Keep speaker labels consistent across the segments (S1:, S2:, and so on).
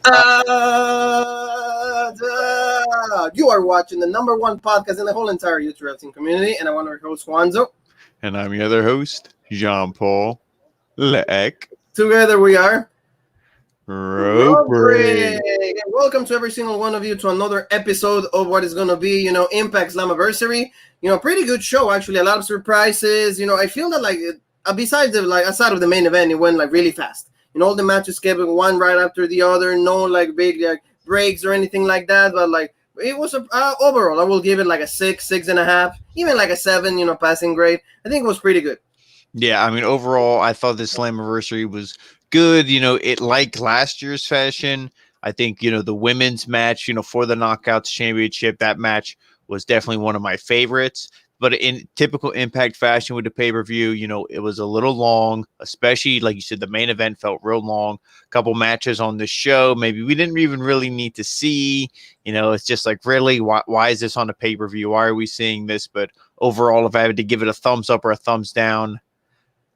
S1: You are watching the number one podcast in the whole entire youth wrestling community, and I want to host Juanzo.
S2: And I'm your other host, Jean-Paul Leck.
S1: Together we are
S2: Robrik.
S1: And welcome to every single one of you to another episode of what is going to be, Impact Slammiversary. Pretty good show, actually. A lot of surprises. I feel that, aside of the main event, it went, really fast. All the matches kept one right after the other. No, big breaks or anything like that. But, it was overall, I will give it, a 6, 6.5, even, a 7, passing grade. I think it was pretty good.
S2: Yeah, overall, I thought this Slammiversary was good. It like last year's fashion. I think, the women's match, for the Knockouts Championship, that match was definitely one of my favorites. But in typical Impact fashion with the pay-per-view, it was a little long, especially, like you said, the main event felt real long. A couple matches on the show, maybe we didn't even really need to see. It's just really, why is this on the pay-per-view? Why are we seeing this? But overall, if I had to give it a thumbs up or a thumbs down,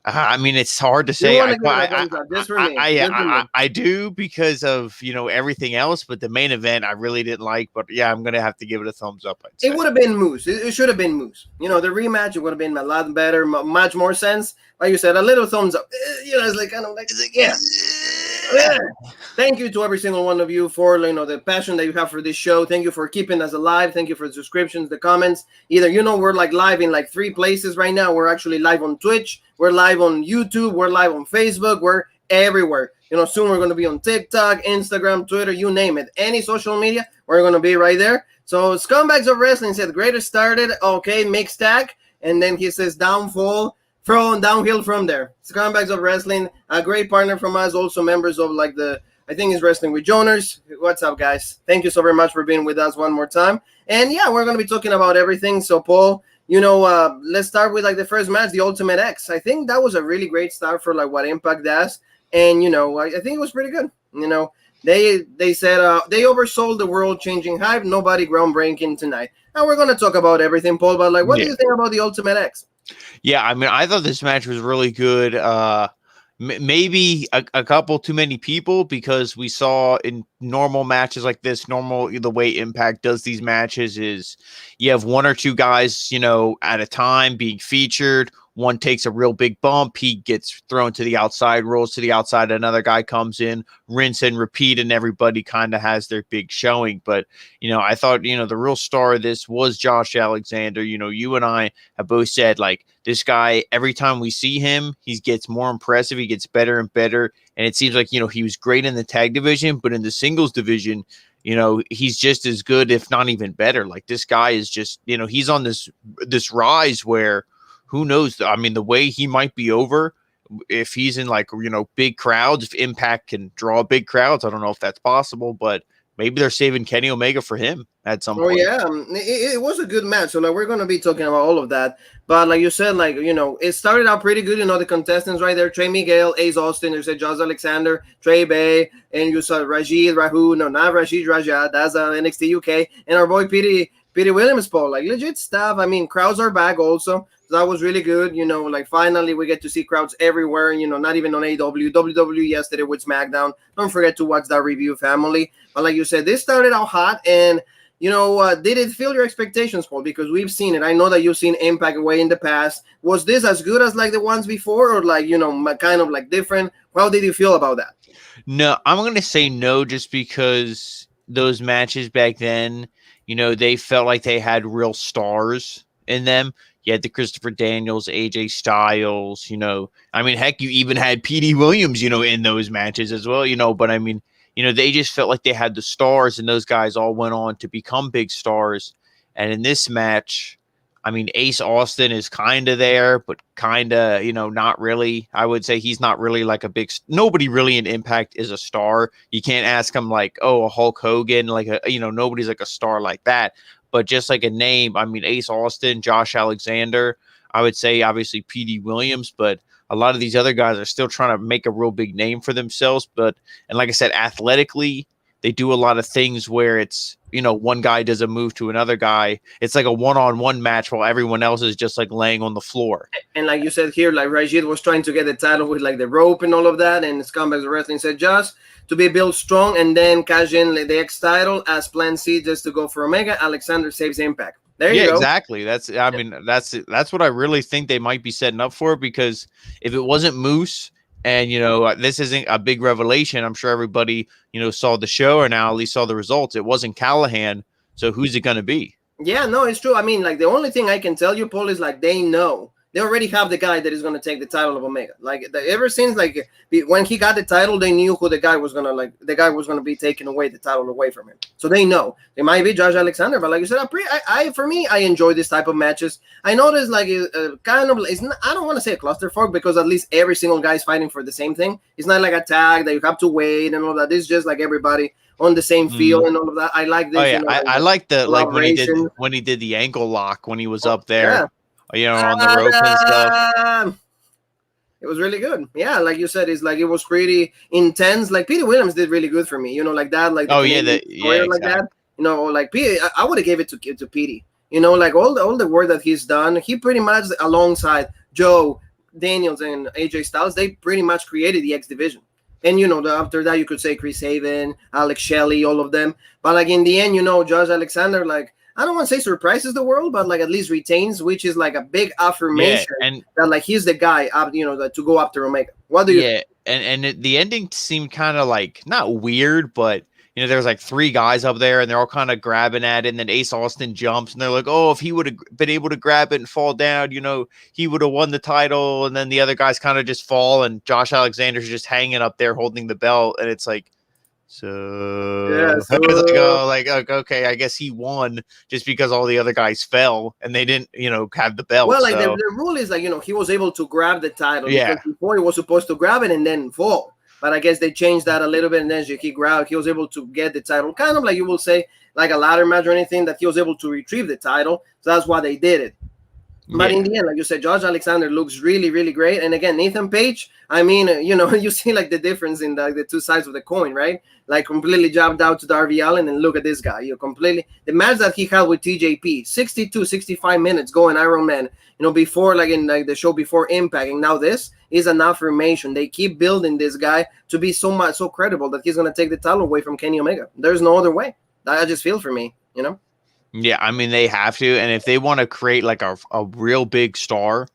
S2: it's hard to say. I do because of, everything else, but the main event I really didn't like. But yeah, I'm going to have to give it a thumbs up.
S1: It would have been Moose. It should have been Moose. The rematch, it would have been a lot better, much more sense. Like you said, a little thumbs up. It's yeah. Thank you to every single one of you for the passion that you have for this show. Thank you for keeping us alive. Thank you for the subscriptions, the comments. Either we're live in 3 places right now. We're actually live on Twitch. We're live on YouTube. We're live on Facebook. We're everywhere. Soon we're going to be on TikTok, Instagram, Twitter, you name it. Any social media, we're going to be right there. So Scumbags of Wrestling said greatest started. Okay, mixed tag. And then he says downfall. Downhill from there. Scumbags of Wrestling, a great partner from us, also members of I think he's Wrestling with Joners. What's up, guys? Thank you so very much for being with us one more time. And yeah, we're going to be talking about everything. So Paul, let's start with the first match, the Ultimate X. I think that was a really great start for what Impact does. And, I think it was pretty good. They said they oversold the world-changing hype. Nobody groundbreaking tonight. Now we're going to talk about everything, Paul, but what do you think about the Ultimate X?
S2: Yeah, I thought this match was really good. Maybe a couple too many people, because we saw in normal matches like this, the way Impact does these matches is you have 1 or 2 guys, at a time being featured. One takes a real big bump. He gets thrown to the outside, rolls to the outside. Another guy comes in, rinse and repeat, and everybody kind of has their big showing. But, I thought, the real star of this was Josh Alexander. You and I have both said, this guy, every time we see him, he gets more impressive. He gets better and better. And it seems like, he was great in the tag division, but in the singles division, he's just as good, if not even better. This guy is just, he's on this rise where, who knows? The way he might be over if he's in big crowds, if Impact can draw big crowds. I don't know if that's possible, but maybe they're saving Kenny Omega for him at some point.
S1: Oh, yeah. It was a good match. So we're going to be talking about all of that. But like you said, it started out pretty good. The contestants right there, Trey Miguel, Ace Austin, you said Josh Alexander, Trey Bay, and you saw Rajid Rahu. No, not Rajid Rajat. That's NXT UK. And our boy Petey Williams, Paul. Legit stuff. Crowds are back also. So that was really good. Finally we get to see crowds everywhere. Not even on AEW. WWE yesterday with Smackdown. Don't forget to watch that review, family. But like you said, this started out hot. And, did it fill your expectations, Paul? Because we've seen it. I know that you've seen Impact way in the past. Was this as good as the ones before, or kind of different? How did you feel about that?
S2: No, I'm going to say no, just because those matches back then, they felt like they had real stars in them. You had the Christopher Daniels, AJ Styles, heck, you even had Petey Williams, in those matches as well, but they just felt like they had the stars, and those guys all went on to become big stars. And in this match, Ace Austin is kind of there, but kind of, not really. I would say he's not really nobody really in Impact is a star. You can't ask him a Hulk Hogan, nobody's a star like that. But just a name, Ace Austin, Josh Alexander, I would say obviously Petey Williams, but a lot of these other guys are still trying to make a real big name for themselves. And like I said, athletically, they do a lot of things where it's, you know, one guy does a move to another guy. It's like a one-on-one match while everyone else is just like laying on the floor.
S1: And like you said here, like Rajid was trying to get the title with like the rope and all of that, and Scumbags Wrestling said just to be built strong and then cash in the X title as Plan C just to go for Omega. Alexander saves Impact. There you go.
S2: Exactly. That's what I really think they might be setting up for, because if it wasn't Moose, and, you know, this isn't a big revelation, I'm sure everybody, you know, saw the show or now at least saw the results. It wasn't Callihan. So who's it going to be?
S1: Yeah, no, it's true. I mean, like, the only thing I can tell you, Paul, is like they know. They already have the guy that is going to take the title of Omega. Like, ever since, like, when he got the title, they knew who the guy was going to, like, the guy was going to be taking away the title away from him. So they know. It might be Josh Alexander, but like you said, for me, I enjoy this type of matches. I noticed, like, kind of, it's not, I don't want to say a clusterfuck, because at least every single guy is fighting for the same thing. It's not like a tag that you have to wait and all that. It's just like everybody on the same field and all of that. I like this.
S2: Oh, yeah.
S1: You know,
S2: I like the, like, when he did the ankle lock when he was up there.
S1: Yeah.
S2: You know, on the rope and stuff.
S1: It was really good. Yeah, like you said, it's like it was pretty intense. Like Petey Williams did really good for me. You know, like that. Like
S2: like
S1: exactly. That. You know, like Petey, I would have gave it to Petey. You know, like all the work that he's done, he pretty much alongside Joe Daniels and AJ Styles, they pretty much created the X division. And you know, after that, you could say Chris Sabin, Alex Shelley, all of them. But like in the end, you know, Josh Alexander, like, I don't want to say surprises the world, but like at least retains, which is like a big affirmation and that like he's the guy, you know, to go after Omega. What do you?
S2: Yeah, and the ending seemed kind of like not weird, but you know, there's like three guys up there and they're all kind of grabbing at it, and then Ace Austin jumps and they're like, oh, if he would have been able to grab it and fall down, you know, he would have won the title. And then the other guys kind of just fall, and Josh Alexander's just hanging up there holding the belt, and it's like. So, yeah, so okay, I guess he won just because all the other guys fell and they didn't, you know, have the belt.
S1: Well, like the rule is like, you know, he was able to grab the title.
S2: Yeah.
S1: Because before he was supposed to grab it and then fall. But I guess they changed that a little bit, and then he was able to get the title. Kind of like you will say, like a ladder match or anything, that he was able to retrieve the title. So that's why they did it. But in the end, like you said, Josh Alexander looks really, really great. And again, Nathan Page, I mean, you know, you see like the difference in the two sides of the coin, right? Like completely jobbed out to Darby Allin, and look at this guy. You completely, the match that he had with TJP, 62, 65 minutes going Iron Man, you know, before, like in like the show before Impact. And now this is an affirmation. They keep building this guy to be so credible that he's going to take the title away from Kenny Omega. There's no other way. I just feel for me, you know?
S2: Yeah, I mean, they have to. And if they want to create like a real big star,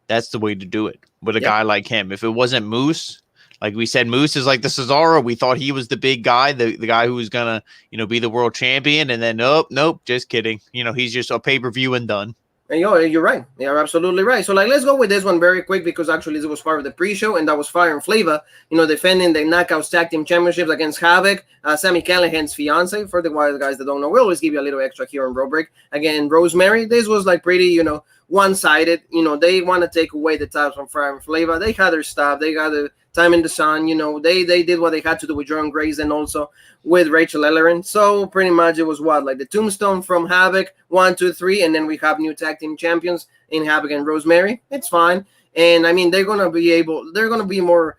S2: that's the way to do it with a guy like him. If it wasn't Moose, like we said, Moose is like the Cesaro. We thought he was the big guy, the guy who was going to, you know, be the world champion. And then, nope, just kidding. You know, he's just a pay-per-view and done.
S1: And you're right. You're absolutely right. So, like, let's go with this one very quick, because actually this was part of the pre-show, and that was Fire and Flava, you know, defending the Knockouts Tag Team Championships against Havoc, Sami Callihan's fiance. For the guys that don't know, we always give you a little extra here on Raw Break. Again, Rosemary, this was like pretty, you know, one-sided. You know, they want to take away the titles from Fire and Flava. They had their stuff. They got the time in the sun. You know, they did what they had to do with Jordan Grace and also with Rachel Ellerin. So pretty much it was what, like the tombstone from Havoc, 1, 2, 3, and then we have new tag team champions in Havoc and Rosemary. It's fine. And I mean, they're gonna be more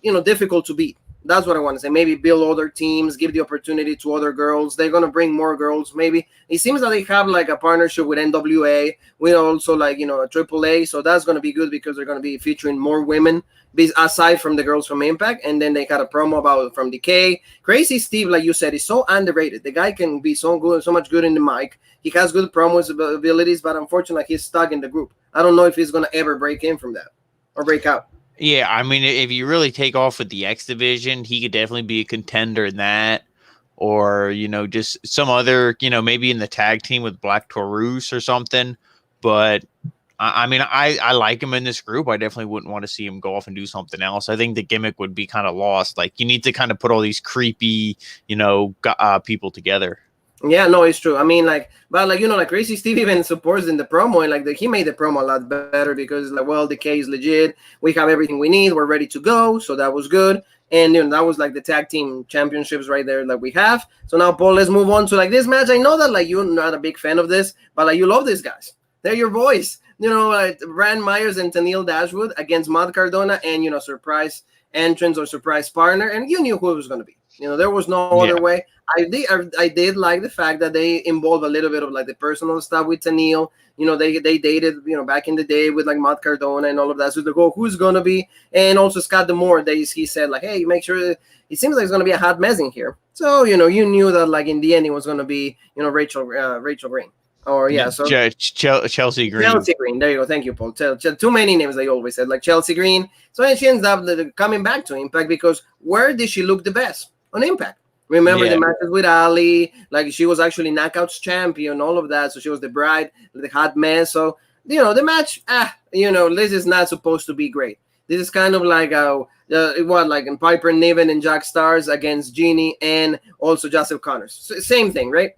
S1: you know, difficult to beat. That's what I want to say. Maybe build other teams, give the opportunity to other girls. They're going to bring more girls. Maybe it seems that they have like a partnership with NWA. We also like, you know, a AAA. So that's going to be good because they're going to be featuring more women aside from the girls from Impact. And then they had a promo about from Decay. Crazy Steve, like you said, is so underrated. The guy can be so good, so much good in the mic. He has good promos abilities, but unfortunately he's stuck in the group. I don't know if he's going to ever break in from that or break out.
S2: Yeah, I mean, if you really take off with the X division, he could definitely be a contender in that, or, you know, just some other, you know, maybe in the tag team with Black Taurus or something. But I mean, I like him in this group. I definitely wouldn't want to see him go off and do something else. I think the gimmick would be kind of lost. Like, you need to kind of put all these creepy, you know, people together.
S1: Yeah, no, it's true. I mean, like, but like, you know, like Crazy Steve even supports in the promo, and like he made the promo a lot better because like, well, Decay is legit. We have everything we need. We're ready to go. So that was good. And you know, that was like the tag team championships right there that we have. So now, Paul, let's move on to like this match. I know that like you're not a big fan of this, but like you love these guys. They're your boys. You know, Rand Myers and Tennille Dashwood against Matt Cardona and, you know, surprise entrance or surprise partner, and you knew who it was going to be. There was no other way. I did like the fact that they involved a little bit of like the personal stuff with Tenille. They dated, back in the day with like Matt Cardona and all of that. So they go, who's going to be? And also Scott D'Amore, he said like, hey, make sure it seems like it's going to be a hot mess in here. So, you knew that like in the end it was going to be, Rachel Green. Or
S2: Chelsea Green.
S1: Chelsea Green. There you go. Thank you, Paul. Too many names, they always said, like Chelsea Green. So she ends up coming back to Impact because where did she look the best? On Impact. Remember the matches with Ali, like she was actually Knockouts champion, all of that. So she was the bride, the hot mess. So, the match, this is not supposed to be great. This is kind of like like in Piper Niven and Jack Stars against Jeannie and also Joseph Connors. So, same thing, right?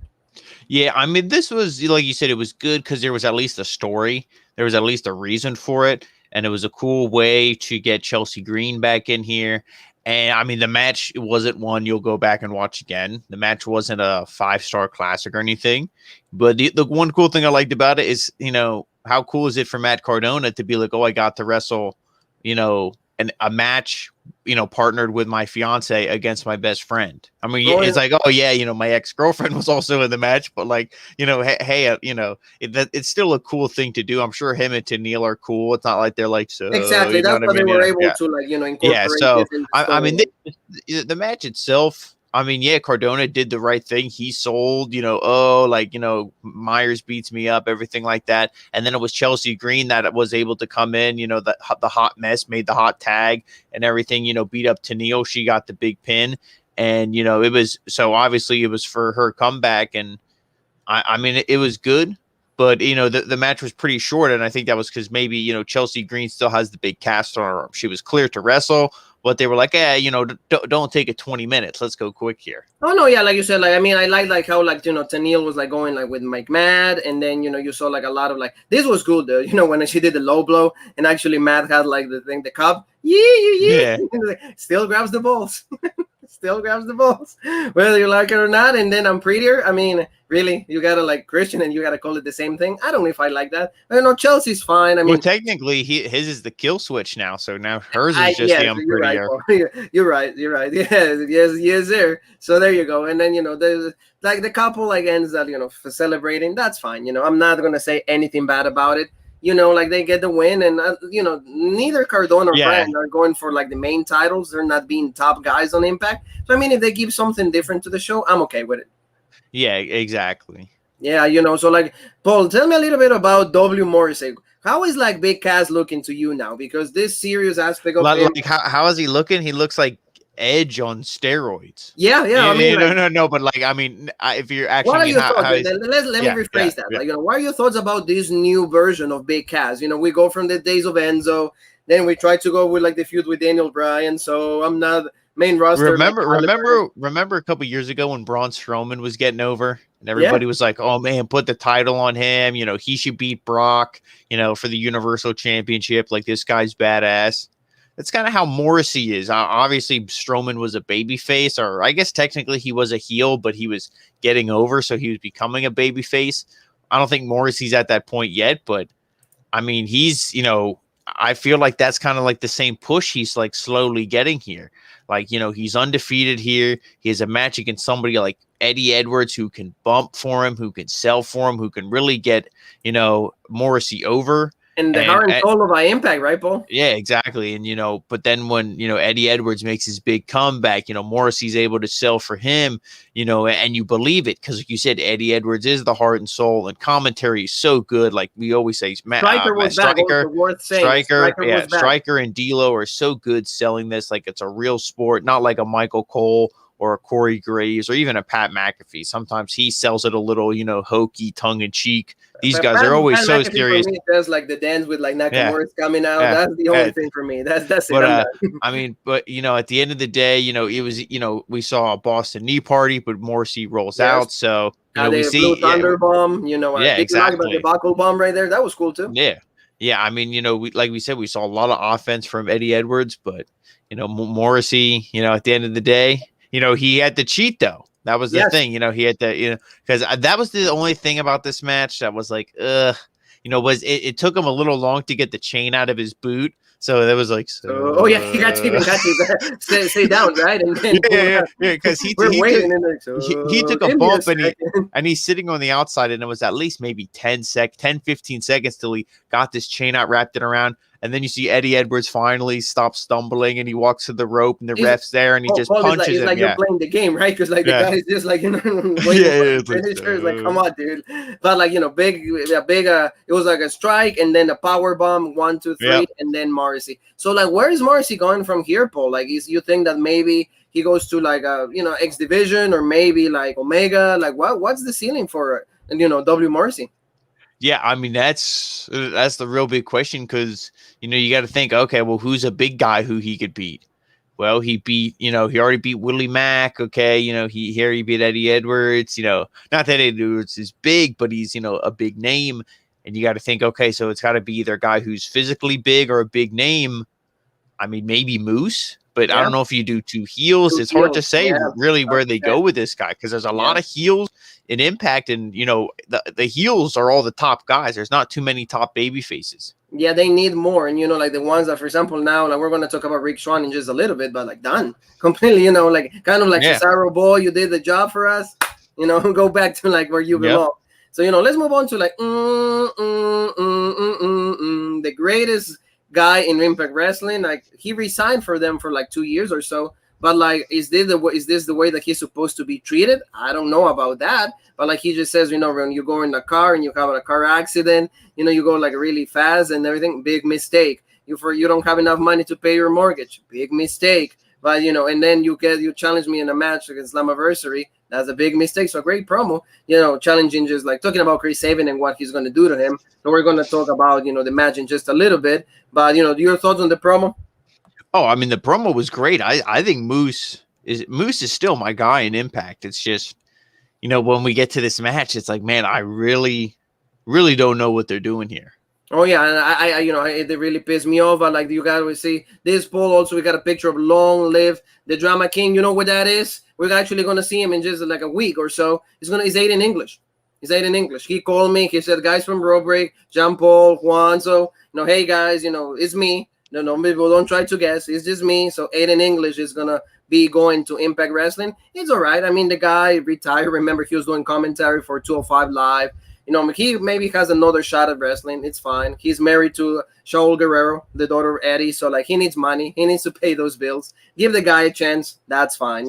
S2: Yeah, I mean, this was, like you said, it was good because there was at least a story. There was at least a reason for it. And it was a cool way to get Chelsea Green back in here. And I mean, the match wasn't one you'll go back and watch again. The match wasn't a 5-star classic or anything. But the one cool thing I liked about it is, how cool is it for Matt Cardona to be like, oh, I got to wrestle, a match, partnered with my fiance against my best friend. I mean, it's like, oh yeah, my ex-girlfriend was also in the match, but like, hey, it's still a cool thing to do. I'm sure him and Tenille are cool. It's not like they're like, so
S1: exactly. That's what they were able to like, incorporate.
S2: Yeah. So I mean, the match itself, I mean, yeah, Cardona did the right thing. He sold, Myers beats me up, everything like that. And then it was Chelsea Green that was able to come in, the hot mess, made the hot tag and everything, beat up Tenille. She got the big pin. And, it was, so obviously it was for her comeback. And I mean, it was good, but, the match was pretty short. And I think that was because maybe, Chelsea Green still has the big cast on her arm. She was clear to wrestle. But they were like, don't take it 20 minutes. Let's go quick here.
S1: Oh no, yeah, like you said, like I mean, I like how Tenille was like going like with Mike Mad, and then you saw like a lot of like this was good though. When she did the low blow, and actually Mad had like the cup, yeah. Still grabs the balls. Still grabs the balls, whether you like it or not. And then I'm prettier. I mean, really, you gotta like Christian, and you gotta call it the same thing. I don't know if I like that. Chelsea's fine. I mean,
S2: technically, his is the kill switch now, so now hers is just the I'm prettier.
S1: Right, you're right. Yes, there. So there you go. And then there's like the couple like ends that for celebrating. That's fine. I'm not gonna say anything bad about it. Like they get the win, and neither Cardona or Brand are going for like the main titles. They're not being top guys on Impact. So I mean, if they give something different to the show, I'm okay with it. Yeah,
S2: exactly.
S1: Yeah, so like Paul, tell me a little bit about W. Morrissey. How is like Big Cass looking to you now? Because this serious aspect of
S2: him, like how is he looking? He looks like Edge on steroids.
S1: Yeah. I mean,
S2: no, but like, I mean, if you're actually,
S1: what are your thoughts? Let me rephrase that. Like, what are your thoughts about this new version of Big Cass? We go from the days of Enzo, then we try to go with like the feud with Daniel Bryan. So I'm not main roster.
S2: Remember a couple years ago when Braun Strowman was getting over, and everybody was like, "Oh man, put the title on him. He should beat Brock. For the Universal Championship. Like this guy's badass." That's kind of how Morrissey is. Obviously, Strowman was a babyface, or I guess technically he was a heel, but he was getting over, so he was becoming a babyface. I don't think Morrissey's at that point yet, but I mean, he's, I feel like that's kind of like the same push he's like slowly getting here. Like, he's undefeated here. He has a match against somebody like Eddie Edwards who can bump for him, who can sell for him, who can really get, Morrissey over.
S1: And the heart and soul of my Impact, right, Paul?
S2: Yeah, exactly. And, but then when, Eddie Edwards makes his big comeback, Morrissey's able to sell for him, and you believe it. Because like you said, Eddie Edwards is the heart and soul, and commentary is so good. Like we always say, Striker and D'Lo are so good selling this. Like it's a real sport, not like a Michael Cole or a Corey Graves or even a Pat McAfee. Sometimes he sells it a little, hokey, tongue-in-cheek. These guys are always Pat so McAfee serious.
S1: For me, does like the dance with like Nakamura's coming out. That's the only thing for me. That's it.
S2: But, I mean, but at the end of the day, it was we saw a Boston knee party, but Morrissey rolls out. So we see
S1: Thunder bomb. Exactly. The buckle bomb right there. That was cool too.
S2: Yeah. I mean, like we said, we saw a lot of offense from Eddie Edwards, but Morrissey, at the end of the day, he had to cheat though. That was the thing, he had to, because that was the only thing about this match that was like, it took him a little long to get the chain out of his boot. So that was like,
S1: oh yeah, he got to stay down, right? And then
S2: yeah, because
S1: we're waiting, and like,
S2: he took a
S1: give me
S2: bump
S1: second.
S2: and he's sitting on the outside, and it was at least maybe 10, 15 seconds till he got this chain out, wrapped it around. And then you see Eddie Edwards finally stop stumbling, and he walks to the rope, and the ref's there, and he just punches him.
S1: It's like you're playing the game, right? Because like the guy is just like waiting for the finisher. It's like, come on, dude. But like it was like a strike, and then a power bomb, 1, 2, 3, and then Morrissey. So like, where is Morrissey going from here, Paul? Like, you think that maybe he goes to like a X Division or maybe like Omega? Like, what's the ceiling for W Morrissey?
S2: Yeah, I mean that's the real big question, because you got to think, okay, well, who's a big guy who he could beat? Well, he beat he already beat Willie Mack. Okay, he beat Eddie Edwards. Not that Eddie Edwards is big, but he's a big name, and you got to think, okay, so it's got to be either a guy who's physically big or a big name. I mean, maybe Moose. But I don't know if you do two heels. It's hard to say really where they go with this guy, because there's a lot of heels in Impact, and the heels are all the top guys. There's not too many top baby faces.
S1: Yeah, they need more, and like the ones that, for example, now like we're gonna talk about Rick Swann in just a little bit, but like done completely, like kind of like Cesaro, boy, you did the job for us. Go back to like where you belong. So let's move on to like the greatest guy in Impact Wrestling. Like, he resigned for them for like 2 years or so, but like, is this the way that he's supposed to be treated? I don't know about that, but like, he just says, when you go in the car and you have a car accident, you go like really fast and everything, big mistake. You don't have enough money to pay your mortgage, big mistake. But and then you challenge me in a match against Slammiversary. That's a big mistake. So great promo, challenging, just like talking about Chris Sabin and what he's going to do to him. So we're going to talk about, the match in just a little bit. But, your thoughts on the promo?
S2: Oh, I mean, the promo was great. I think Moose is still my guy in Impact. It's just, when we get to this match, it's like, man, I really, really don't know what they're doing here.
S1: Oh yeah, and it really pissed me off. Like, you guys see this poll. Also, we got a picture of Long Live the Drama King. You know what that is? We're actually gonna see him in just like a week or so. He's 8 in English. He's 8 in English. He called me. He said, "Guys from Raw Break, Jean Paul, Juan. So hey guys, it's me. No, people don't try to guess. It's just me. So 8 in English is gonna be going to Impact Wrestling. It's all right. I mean, the guy retired. Remember, he was doing commentary for 205 Live. He maybe has another shot at wrestling. It's fine. He's married to Shaul Guerrero, the daughter of Eddie. So, like, he needs money. He needs to pay those bills. Give the guy a chance. That's fine,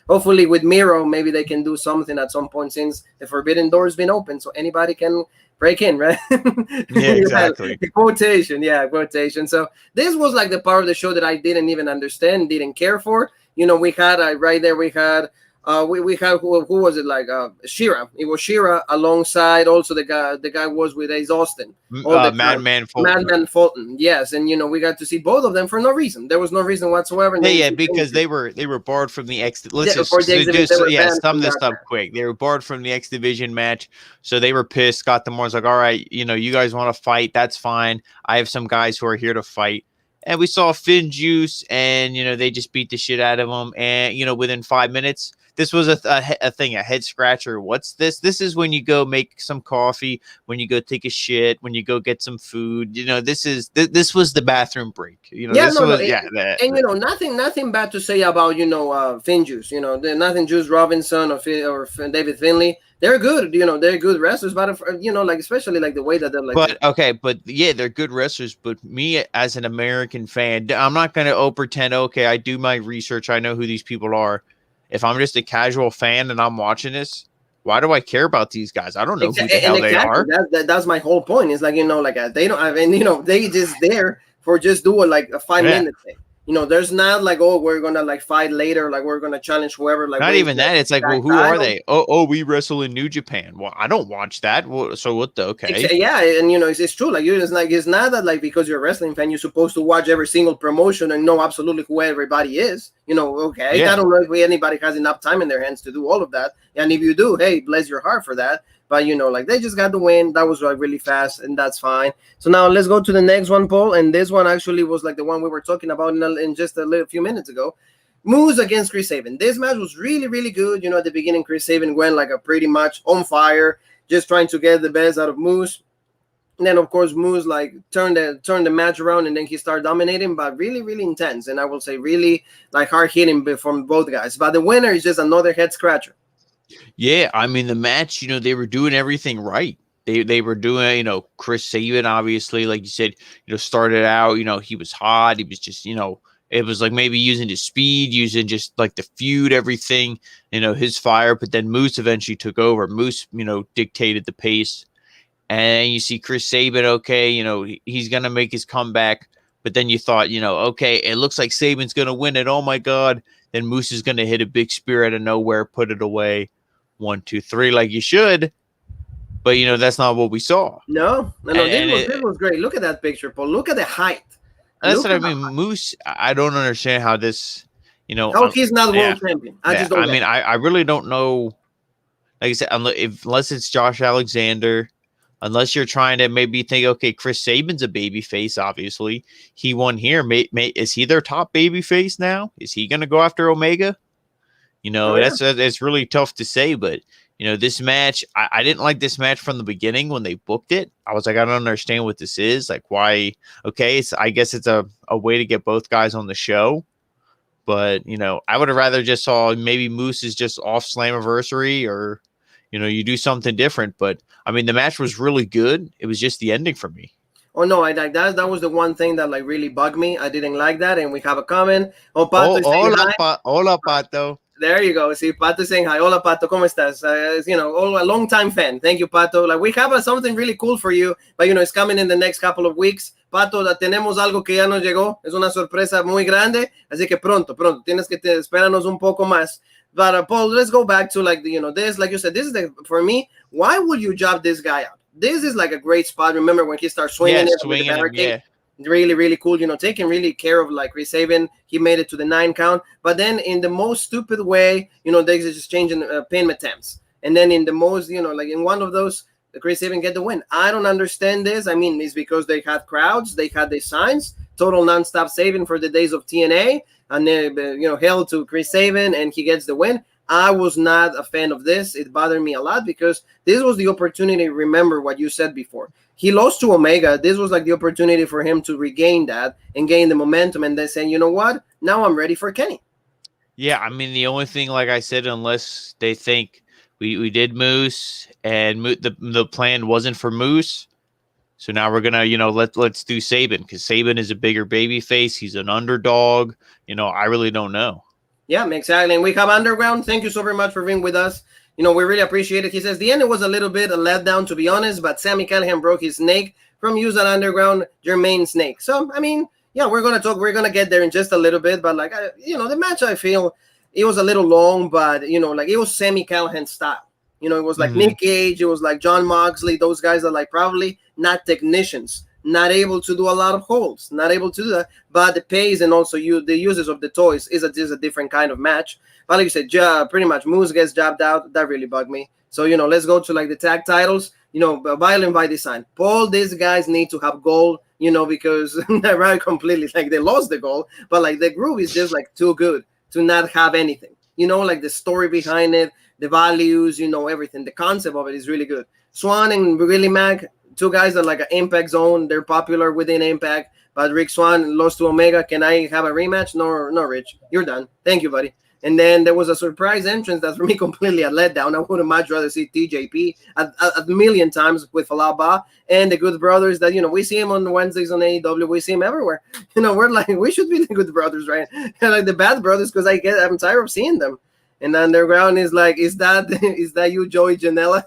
S1: Hopefully with Miro, maybe they can do something at some point, since the Forbidden Door's been open. So anybody can break in, right?
S2: Yeah, exactly.
S1: Quotation. So this was like the part of the show that I didn't even understand, didn't care for. We had right there, we had who was it, like Shira. It was Shira alongside also the guy was with Ace Austin.
S2: Madman
S1: Fulton. Yes, and we got to see both of them for no reason. There was no reason whatsoever.
S2: Because they were barred from the X. Sum this up quick. They were barred from the X Division match, so they were pissed. Got them. Was like, all right, you guys want to fight? That's fine. I have some guys who are here to fight. And we saw Finn Juice, and they just beat the shit out of them. And within 5 minutes. This was a head scratcher. What's this? This is when you go make some coffee, when you go take a shit, when you go get some food. This was the bathroom break.
S1: Nothing bad to say about Finn Juice. Nothing Juice Robinson or David Finlay. They're good. They're good wrestlers, but like, especially like the way that they're like.
S2: They're good wrestlers. But me as an American fan, I'm not gonna pretend. Okay, I do my research. I know who these people are. If I'm just a casual fan and I'm watching this, why do I care about these guys? I don't know who the hell they are.
S1: That's my whole point. It's like, they don't have, and they just there for just doing like a 5-minute thing. There's not like, oh, we're gonna like fight later, like we're gonna challenge whoever. Like,
S2: not even that. It's like, well, who are they? Oh, we wrestle in New Japan. Well, I don't watch that. So what the okay?
S1: Yeah, and it's true. Like, it's not that like because you're a wrestling fan, you're supposed to watch every single promotion and know absolutely who everybody is. Okay. Yeah. I don't know if anybody has enough time in their hands to do all of that. And if you do, hey, bless your heart for that. But, like, they just got the win. That was like really fast, and that's fine. So now let's go to the next one, Paul. And this one actually was like the one we were talking about in just a few minutes ago. Moose against Chris Sabin. This match was really, really good. At the beginning, Chris Sabin went like a pretty much on fire, just trying to get the best out of Moose. And then of course Moose like turned the match around, and then he started dominating, but really, really intense, and I will say really like hard hitting from both guys. But the winner is just another head scratcher.
S2: Yeah, I mean the match, they were doing everything right. They were doing, Chris Sabin, obviously, like you said, started out, he was hot. He was just, it was like maybe using his speed, using just like the feud, everything, his fire. But then Moose eventually took over. Moose, dictated the pace. And you see Chris Sabin, okay, he's going to make his comeback. But then you thought, okay, it looks like Sabin's going to win it. Oh, my God. Then Moose is going to hit a big spear out of nowhere, put it away. 1, 2, 3, like you should. But, that's not what we saw.
S1: No. This was great. Look at that picture, Paul. Look at the height.
S2: That's what I mean. Moose, I don't understand how this,
S1: how he's not world champion.
S2: I really don't know. Like I said, unless it's Josh Alexander. Unless you're trying to maybe think, okay, Chris Sabin's a babyface, obviously. He won here. Is he their top babyface now? Is he going to go after Omega? That's really tough to say. But, this match, I didn't like this match from the beginning when they booked it. I was like, I don't understand what this is. Like, why? Okay, I guess it's a way to get both guys on the show. But, I would have rather just saw maybe Moose is just off Slammiversary or – you do something different. But I mean, the match was really good. It was just the ending for me.
S1: Oh no, I like that. That was the one thing that like really bugged me. I didn't like that. And we have a comment. Oh, Pato is saying hi.
S2: Hola, Pato.
S1: There you go. See, Pato saying hi. Hola, Pato. ¿Cómo estás? A long time fan. Thank you, Pato. Like we have something really cool for you, but it's coming in the next couple of weeks. Pato, tenemos algo que ya nos llegó. Es una sorpresa muy grande. Así que pronto. Tienes que espéranos un poco más. But Paul, let's go back to like this, like you said, this is for me. Why would you job this guy out? This is like a great spot. Remember when he starts swinging it? Really, really cool. Taking really care of like Chris Sabin. He made it to the 9 count, but then in the most stupid way, they just changing pin attempts, and then in the most, like in one of those, Chris Sabin get the win. I don't understand this. I mean, it's because they had crowds, they had the signs, total nonstop Sabin for the days of TNA. And then, held to Chris Sabin, and he gets the win. I was not a fan of this. It bothered me a lot because this was the opportunity. Remember what you said before. He lost to Omega. This was like the opportunity for him to regain that and gain the momentum and then saying, you know what? Now I'm ready for Kenny.
S2: Yeah, I mean, the only thing, like I said, unless they think we did Moose and the plan wasn't for Moose. So now we're gonna, let's do Sabin because Sabin is a bigger baby face. He's an underdog. I really don't know.
S1: Yeah, exactly. And we have Underground. Thank you so very much for being with us. We really appreciate it. He says the end was a little bit a letdown, to be honest, but Sami Callihan broke his snake from use an Underground Jermaine snake. So I mean, yeah, we're gonna get there in just a little bit. But like, the match, I feel it was a little long, but like it was Sami Callihan style. It was like Nick Gage, it was like John Moxley. Those guys are like probably not technicians, not able to do a lot of holds, not able to do that. But the pace and also the uses of the toys is a different kind of match. But like you said, pretty much Moose gets jobbed out. That really bugged me. So, let's go to like the tag titles. Violent by design. Paul, these guys need to have goal, because they're right completely like they lost the goal. But like the groove is just like too good to not have anything. Like the story behind it, the values, everything. The concept of it is really good. Swan and Willie Mack, two guys that like an Impact Zone. They're popular within Impact. But Rick Swan lost to Omega. Can I have a rematch? No, Rich. You're done. Thank you, buddy. And then there was a surprise entrance that's for me completely a letdown. I would have much rather see TJP a million times with Falaba and the Good Brothers that, we see him on Wednesdays on AEW. We see him everywhere. We're like, we should be the Good Brothers, right? And like the Bad Brothers because I'm tired of seeing them. And Underground is like, is that you, Joey Janela?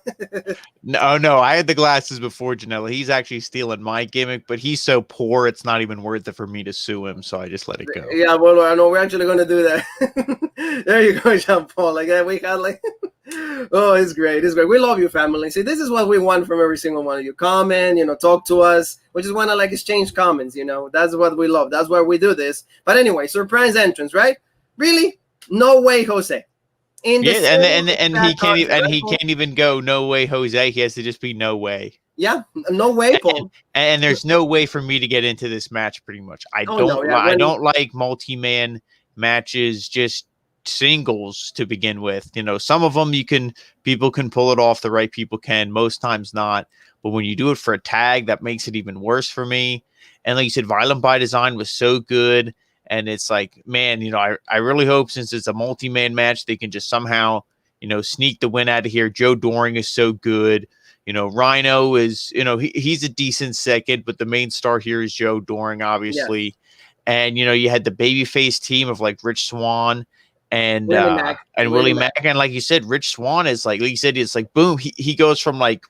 S2: No, I had the glasses before Janela. He's actually stealing my gimmick, but he's so poor, it's not even worth it for me to sue him, so I just let it go.
S1: Yeah, well, I know we're actually going to do that. There you go, Jean-Paul. Like, we got like, oh, it's great. It's great. We love you, family. See, this is what we want from every single one of you. Comment, talk to us. We just want to like exchange comments, That's what we love. That's why we do this. But anyway, surprise entrance, right? Really? No way, Jose.
S2: And he can't even go no way Jose. He has to just be no way.
S1: Yeah, no way, Paul.
S2: And there's no way for me to get into this match. Pretty much, I don't like multi-man matches. Just singles to begin with. Some of them people can pull it off. The right people can, most times not. But when you do it for a tag, that makes it even worse for me. And like you said, Violent by Design was so good. And it's like, man, I really hope, since it's a multi-man match, they can just somehow, sneak the win out of here. Joe Doring is so good. Rhino is, he's a decent second, but the main star here is Joe Doring, obviously. Yeah. And, you had the babyface team of like Rich Swann and Willie Mack. And like you said, Rich Swann is like you said, it's like, boom, he goes from like,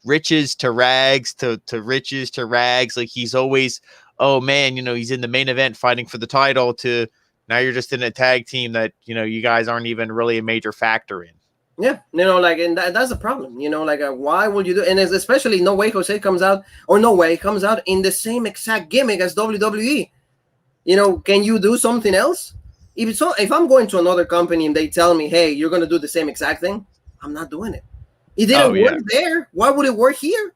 S2: riches to rags to riches to rags. Like he's always, oh man, he's in the main event fighting for the title, to now you're just in a tag team that, you guys aren't even really a major factor in.
S1: Yeah, and that's a problem, why would you do, and especially No Way Jose comes out in the same exact gimmick as WWE. Can you do something else? If I'm going to another company and they tell me, hey, you're going to do the same exact thing, I'm not doing it. It didn't work there. Why would it work here?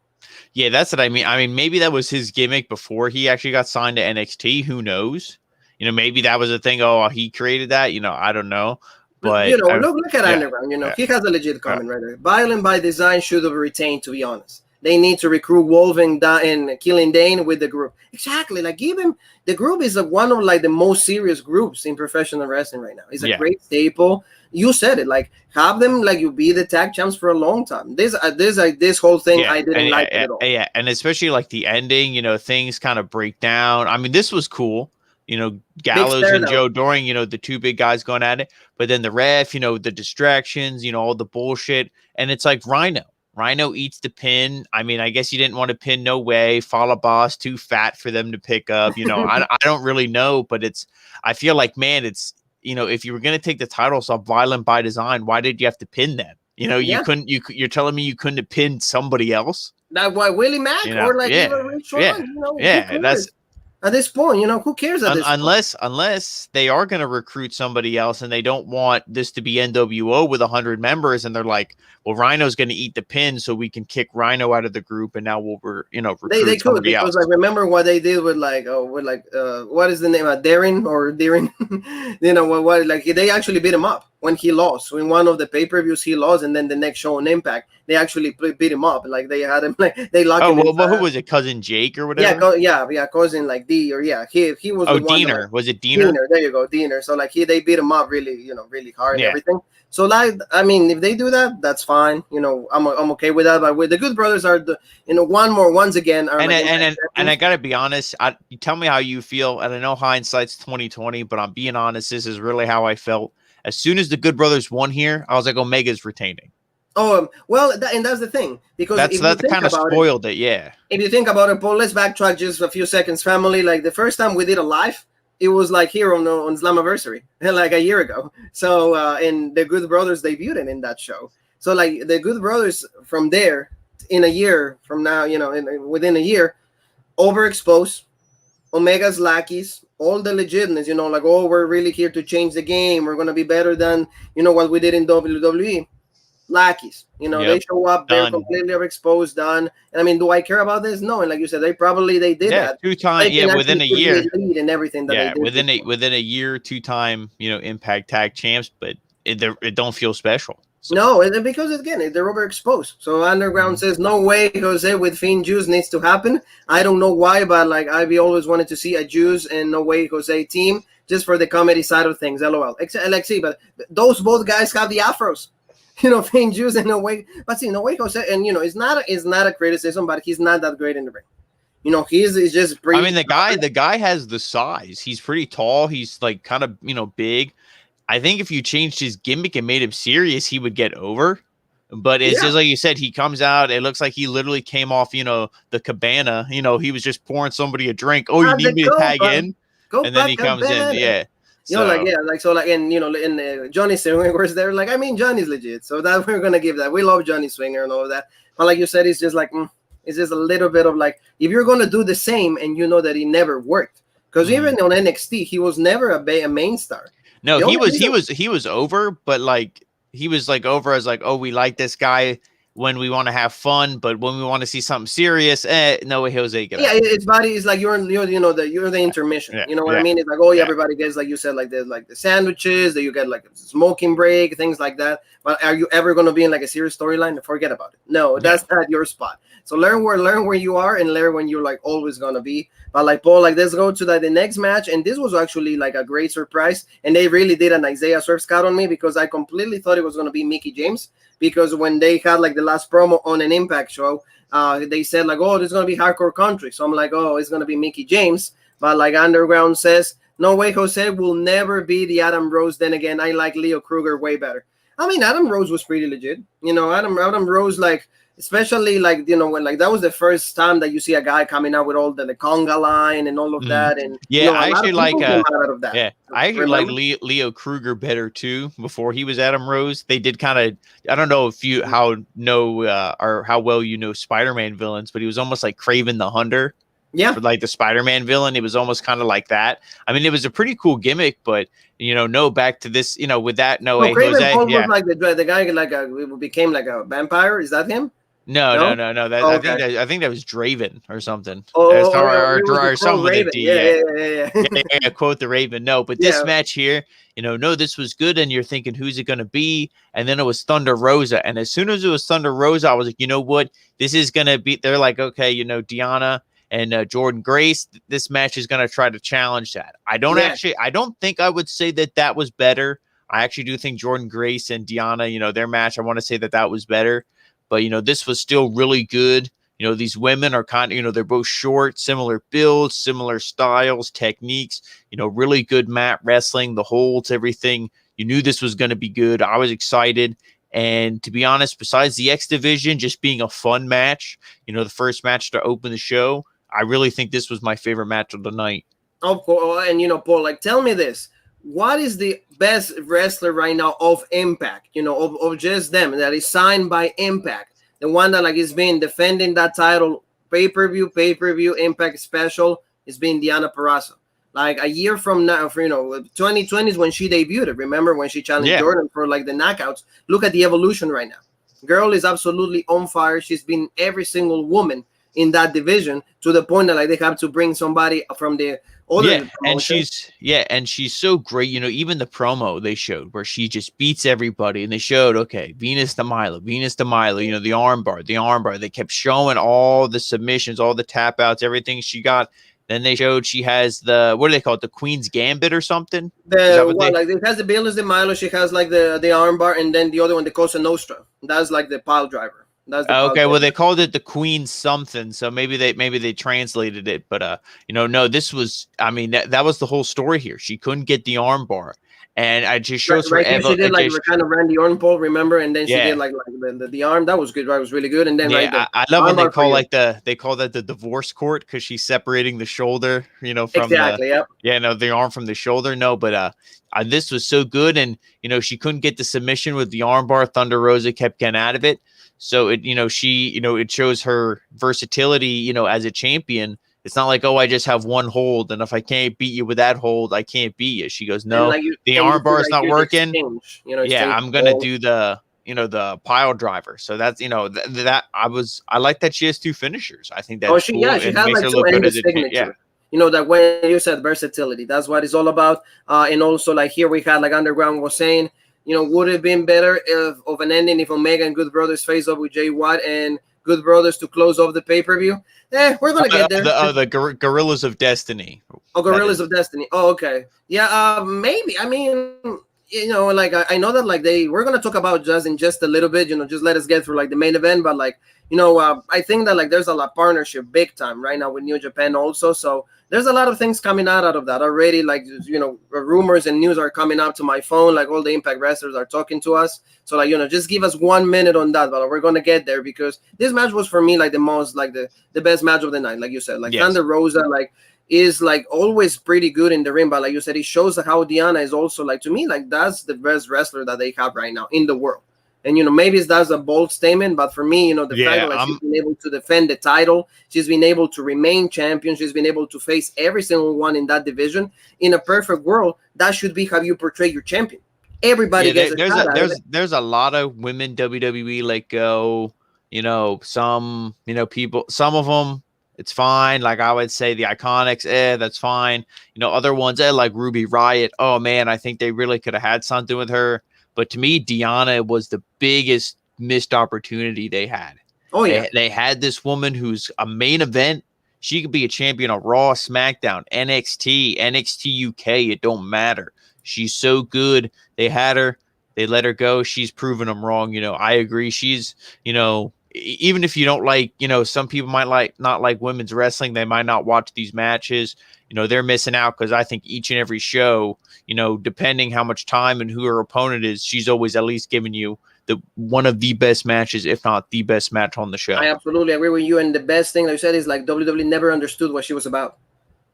S2: Yeah, that's what I mean. I mean, maybe that was his gimmick before he actually got signed to NXT. Who knows? Maybe that was a thing. Oh, he created that. I don't know. But
S1: look at Underground. He has a legit comment right there. Violent by Design should have retained, to be honest. They need to recruit Wolf and Killing Dane with the group. Exactly. Like, give him the group is one of like the most serious groups in professional wrestling right now. It's a great staple. You said it. Like, have them like you be the tag champs for a long time. This whole thing I didn't like it at all.
S2: Yeah, and especially like the ending. Things kind of break down. I mean, this was cool. Gallows and Joe Doring, the two big guys going at it. But then the ref, the distractions, all the bullshit. And it's like Rhino. Rhino eats the pin. I mean, I guess you didn't want to pin No Way. Fall Boss, too fat for them to pick up. I don't really know. But I feel like, man, it's, if you were going to take the titles off Violent by Design, why did you have to pin them? You couldn't, you're telling me you couldn't have pinned somebody else?
S1: That why Willie Mack or like even Rich Swann,
S2: that's.
S1: At this point, who cares at this point?
S2: Unless they are going to recruit somebody else and they don't want this to be NWO with 100 members and they're like, well, Rhino's going to eat the pin so we can kick Rhino out of the group and now we'll recruit
S1: they could,
S2: somebody
S1: because
S2: else.
S1: I remember what they did with what is the name of Darren or Darren? what like they actually beat him up when he lost. In one of the pay-per-views he lost, and then the next show on Impact they actually beat him up. Like they had him they locked him.
S2: Oh, well, who was it? Cousin Jake or whatever?
S1: Yeah, cousin like D or he was.
S2: Oh, Diener. Was it Diener?
S1: There you go, Diener. So like they beat him up really really hard and everything. So like I mean, if they do that, that's fine. I'm okay with that. But with the Good Brothers are the once again. Are
S2: and I gotta be honest. You tell me how you feel, and I know hindsight's 2020, but I'm being honest. This is really how I felt. As soon as the Good Brothers won here, I was like, Omega's retaining.
S1: Oh, well, and that's the thing, because
S2: that's kind of spoiled it. Yeah.
S1: If you think about it, Paul, let's backtrack just a few seconds, family. Like the first time we did a live, it was like here on Slammiversary, like a year ago. So, and the Good Brothers debuted in that show. So, like the Good Brothers from there, in a year from now, within a year, overexposed, Omega's lackeys, all the legitness, like, oh, we're really here to change the game. We're going to be better than, what we did in WWE. Lackeys, they show up, they're completely overexposed, done. And I mean, do I care about this? No. And like you said, they did that
S2: 2 times, within a year,
S1: and everything. That
S2: within a year, 2-time, Impact Tag Champs, but it don't feel special. So.
S1: No, and because again, they're overexposed. So Underground says, no way, Jose, with Fiend Juice needs to happen. I don't know why, but like I've always wanted to see a Juice and No Way Jose team just for the comedy side of things. LOL. Alexi, but those both guys have the afros. Fiend Juice and No Way. But see, No Way Jose, and it's not a criticism, but he's not that great in the ring. He's just pretty.
S2: I mean, the guy has the size. He's pretty tall. He's like kind of big. I think if you changed his gimmick and made him serious, he would get over. But it's just like you said, he comes out. It looks like he literally came off, the cabana. He was just pouring somebody a drink. Oh, you need me to tag in? And then he comes in. Yeah. And
S1: Johnny Swinger's there. Like, I mean, Johnny's legit. So that we're going to give that. We love Johnny Swinger and all of that. But like you said, it's just like, it's just a little bit of like, if you're going to do the same and that he never worked. Because even on NXT, he was never a main star.
S2: No, he was over, but like he was like over as like, oh, we like this guy. when we want to have fun, but when we want to see something serious, no way, Jose. Get
S1: yeah,
S2: out.
S1: it's body. It's like you're the intermission.
S2: Yeah,
S1: You know what
S2: yeah,
S1: I mean? It's like, oh, yeah,
S2: yeah.
S1: everybody gets, like you said, like the sandwiches, that you get like a smoking break, things like that. But are you ever going to be in like a serious storyline? Forget about it. No, that's not your spot. So learn where you are, and learn when you're like always gonna be. But like Paul, like let's go to the next match, and this was actually like a great surprise, and they really did an Isaiah Swerve scout on me, because I completely thought it was gonna be Mickie James, because when they had like the last promo on an Impact show, they said like, oh, this is gonna be hardcore country, so I'm like, oh, it's gonna be Mickie James, but like Underground says, no way, Jose will never be the Adam Rose. Then again, I like Leo Kruger way better. I mean, Adam Rose was pretty legit, Adam Rose, like, especially like, when like that was the first time that you see a guy coming out with all the conga line and all of that, and
S2: yeah,
S1: I
S2: actually like
S1: out of that.
S2: yeah, I actually like Leo Kruger better too. Before he was Adam Rose, they did kind of, I don't know if you or how well you know Spider-Man villains, but he was almost like Kraven the Hunter.
S1: Yeah,
S2: for like the Spider-Man villain, it was almost kind of like that. I mean, it was a pretty cool gimmick, but no, back to this, with that, no way,
S1: Kraven
S2: Jose,
S1: Paul was like the guy like became like a vampire. Is that him?
S2: No. That,
S1: okay.
S2: I think that was Draven or something.
S1: Or
S2: some with
S1: Raven.
S2: a D.
S1: Yeah.
S2: Quote the Raven. No, but this match here, no, this was good, and you're thinking, who's it going to be? And then it was Thunder Rosa, and as soon as it was Thunder Rosa, I was like, you know what, this is going to be. They're like, okay, Deanna and Jordan Grace. This match is going to try to challenge that. I don't think I would say that was better. I actually do think Jordan Grace and Deanna, their match, I want to say that was better. But, this was still really good. These women are kind of, they're both short, similar builds, similar styles, techniques, really good mat wrestling, the holds, everything. You knew this was going to be good. I was excited. And to be honest, besides the X Division just being a fun match, the first match to open the show, I really think this was my favorite match of the night.
S1: Of course. And, Paul, like, tell me this. What is the best wrestler right now of Impact, of just them, that is signed by Impact? The one that like is being defending that title, pay-per-view, Impact special, is being Deanna Purrazzo. Like a year from now, 2020 is when she debuted. Remember when she challenged Jordan for like the knockouts? Look at the evolution right now. Girl is absolutely on fire. She's been every single woman in that division, to the point that like they have to bring somebody from the other
S2: and she's so great. Even the promo they showed where she just beats everybody, and they showed, okay, Venus de Milo, the armbar. They kept showing all the submissions, all the tap outs, everything she got. Then they showed she has the, what do they call it, the Queen's Gambit or something?
S1: Like it has the Venus de Milo, she has like the armbar, and then the other one, the Cosa Nostra. That's like the pile driver.
S2: Okay, well, they called it the Queen something, so maybe they translated it, but no, this was, I mean, that was the whole story here. She couldn't get the armbar, and I just shows her.
S1: She did like kind of Randy Orton pole, remember, and then she did like the arm. That was good. Right, it was really good. And then
S2: I love when they call that the divorce court, because she's separating the shoulder, from the arm from the shoulder. No, but this was so good, and she couldn't get the submission with the armbar. Thunder Rosa kept getting out of it. So it, it shows her versatility, as a champion. It's not like, oh, I just have one hold, and if I can't beat you with that hold, I can't beat you. She goes, no, the armbar is not working. I'm gonna do the pile driver. So that's I like that she has two finishers. I think that's
S1: she has like two ended signature. That when you said versatility, that's what it's all about. And also like here we had like Underground was saying, would it have been better of an ending if Omega and Good Brothers face up with Jay Watt and Good Brothers to close off the pay-per-view? We're going to get there.
S2: The Gorillas of Destiny.
S1: Oh, Gorillas of Destiny. Oh, okay. Yeah, maybe. I mean, like I know that like we're going to talk about just in just a little bit, just let us get through like the main event. But like, I think that like there's a lot partnership big time right now with New Japan also. So there's a lot of things coming out of that already. Like, rumors and news are coming up to my phone. Like all the Impact wrestlers are talking to us. So like, just give us 1 minute on that, but we're going to get there, because this match was for me like the most, like the best match of the night. Like you said, like Thunder Rosa, like is like always pretty good in the ring. But like you said, it shows how Deanna is also like, to me, like that's the best wrestler that they have right now in the world. And, maybe that's a bold statement, but for me, the fact that she's been able to defend the title, she's been able to remain champion, she's been able to face every single one in that division. In a perfect world, that should be how you portray your champion. Everybody gets
S2: there's a lot of women WWE let go. Some, people, some of them, it's fine. Like I would say the Iconics, that's fine. Other ones, like Ruby Riot. Oh man, I think they really could have had something with her. But to me, Deanna was the biggest missed opportunity they had.
S1: Oh yeah,
S2: they had this woman who's a main event. She could be a champion of Raw, SmackDown, NXT UK. It don't matter. She's so good. They had her. They let her go. She's proven them wrong. I agree. She's, even if you don't like, some people might not like women's wrestling. They might not watch these matches. They're missing out because I think each and every show, depending how much time and who her opponent is, she's always at least giving you one of the best matches, if not the best match on the show.
S1: I absolutely agree with you. And the best thing that you said is like WWE never understood what she was about.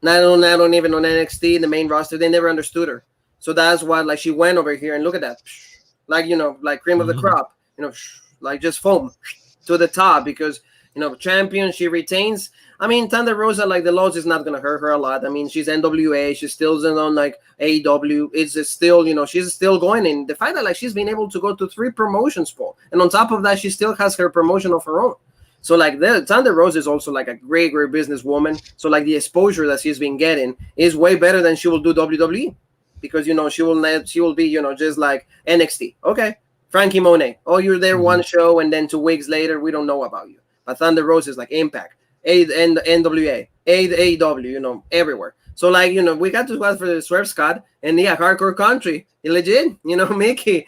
S1: Not even on NXT, the main roster, they never understood her. So that's why like she went over here and look at that, like like cream of the crop, like just foam to the top because champion, she retains. I mean, Thunder Rosa, like the loss is not gonna hurt her a lot. I mean, she's NWA, she's still on like AEW. It's still, she's still going in. The fact that like she's been able to go to 3 promotions, Paul, and on top of that, she still has her promotion of her own. So like the Thunder Rosa is also like a great businesswoman. So like the exposure that she's been getting is way better than she will do WWE because she will be just like NXT. Okay, Frankie Monet. Oh, you're there one show and then 2 weeks later we don't know about you. But Thunder Rosa is like Impact. NWA, AEW, everywhere. So like, we got to go for the Swerve Scott and Hardcore Country. Legit, Mickie.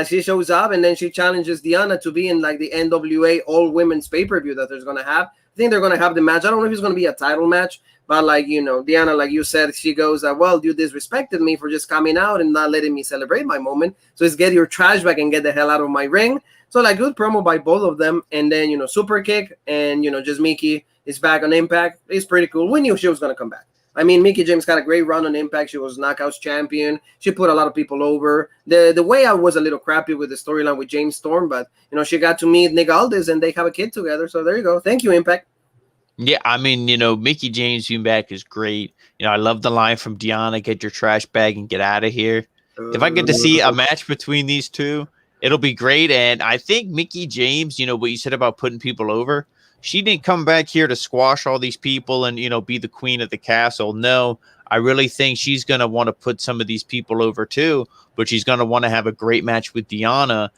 S1: She shows up and then she challenges Deanna to be in like the NWA all women's pay-per-view that there's gonna have. I think they're gonna have the match. I don't know if it's gonna be a title match, but like, Deanna, like you said, she goes, well, you disrespected me for just coming out and not letting me celebrate my moment. So it's get your trash back and get the hell out of my ring. So like good promo by both of them. And then, super kick and, just Mickie is back on Impact. It's pretty cool. We knew she was going to come back. I mean, Mickie James got a great run on Impact. She was Knockouts champion. She put a lot of people over. The way I was a little crappy with the storyline with James Storm, but, she got to meet Nick Aldis and they have a kid together. So there you go. Thank you, Impact.
S2: Yeah, I mean, Mickie James being back is great. I love the line from Deanna, get your trash bag and get out of here. If I get to see a match between these two, it'll be great. And I think Mickie James, what you said about putting people over, she didn't come back here to squash all these people and, be the queen of the castle. No, I really think she's going to want to put some of these people over too, but she's going to want to have a great match with Deanna,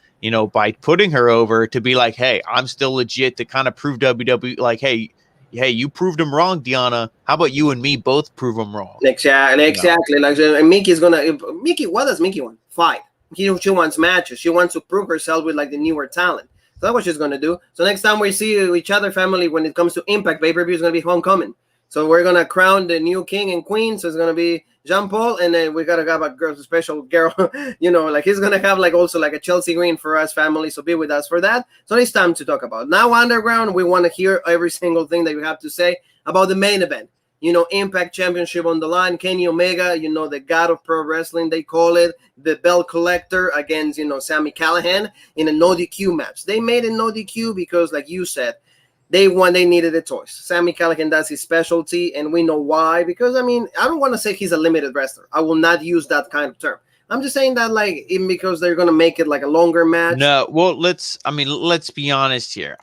S2: by putting her over to be like, hey, I'm still legit, to kind of prove WWE like, hey, you proved them wrong, Deanna. How about you and me both prove them wrong?
S1: Exactly. Like, and Mickey's Mickie, what does Mickie want? Fight. She wants matches. She wants to prove herself with like the newer talent. So that's what she's going to do. So next time we see each other, family, when it comes to Impact pay-per-view, is going to be Homecoming. So we're going to crown the new king and queen. So it's going to be Jean Paul. And then we got to have a special girl, like he's going to have like also like a Chelsea Green for us, family. So be with us for that. So it's time to talk about. Now, Underground, we want to hear every single thing that you have to say about the main event. Impact Championship on the line. Kenny Omega, the god of pro wrestling, they call it, the belt collector against, Sami Callihan in a no DQ match. They made it no DQ because, like you said, they needed a choice. Sami Callihan, that's his specialty, and we know why. Because, I mean, I don't want to say he's a limited wrestler. I will not use that kind of term. I'm just saying that, like, even because they're going to make it like a longer match.
S2: No, well, let's be honest here.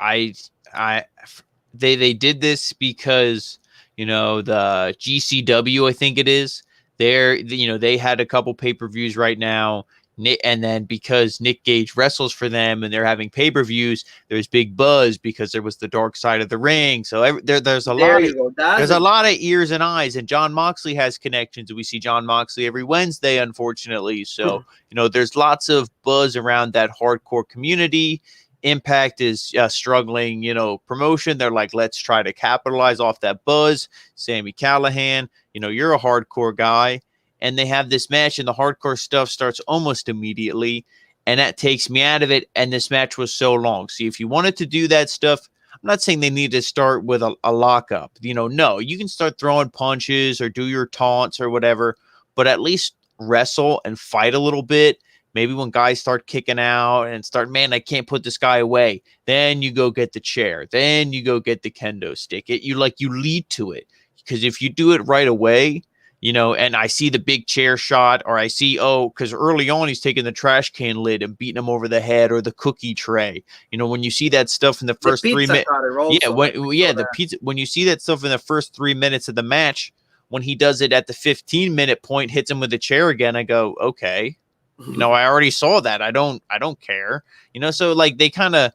S2: They did this because the GCW, I think it is, they had a couple pay-per-views right now, and then because Nick Gage wrestles for them and they're having pay-per-views, there's big buzz because there was the Dark Side of the Ring. So there's a lot of ears and eyes, and Jon Moxley has connections. We see Jon Moxley every Wednesday, unfortunately. So there's lots of buzz around that hardcore community. Impact is struggling, promotion. They're like, let's try to capitalize off that buzz. Sami Callihan, you're a hardcore guy. And they have this match, and the hardcore stuff starts almost immediately. And that takes me out of it. And this match was so long. See, if you wanted to do that stuff, I'm not saying they need to start with a lockup. No, you can start throwing punches or do your taunts or whatever, but at least wrestle and fight a little bit. Maybe when guys start kicking out and start, man, I can't put this guy away. Then you go get the chair. Then you go get the kendo stick. You lead to it. Because if you do it right away, and I see the big chair shot, or I see, because early on he's taking the trash can lid and beating him over the head, or the cookie tray. When you see that stuff in the first 3 minutes, the pizza. When you see that stuff in the first 3 minutes of the match, when he does it at the 15-minute point, hits him with the chair again, I go, okay, I already saw that. I don't care, So like they kind of.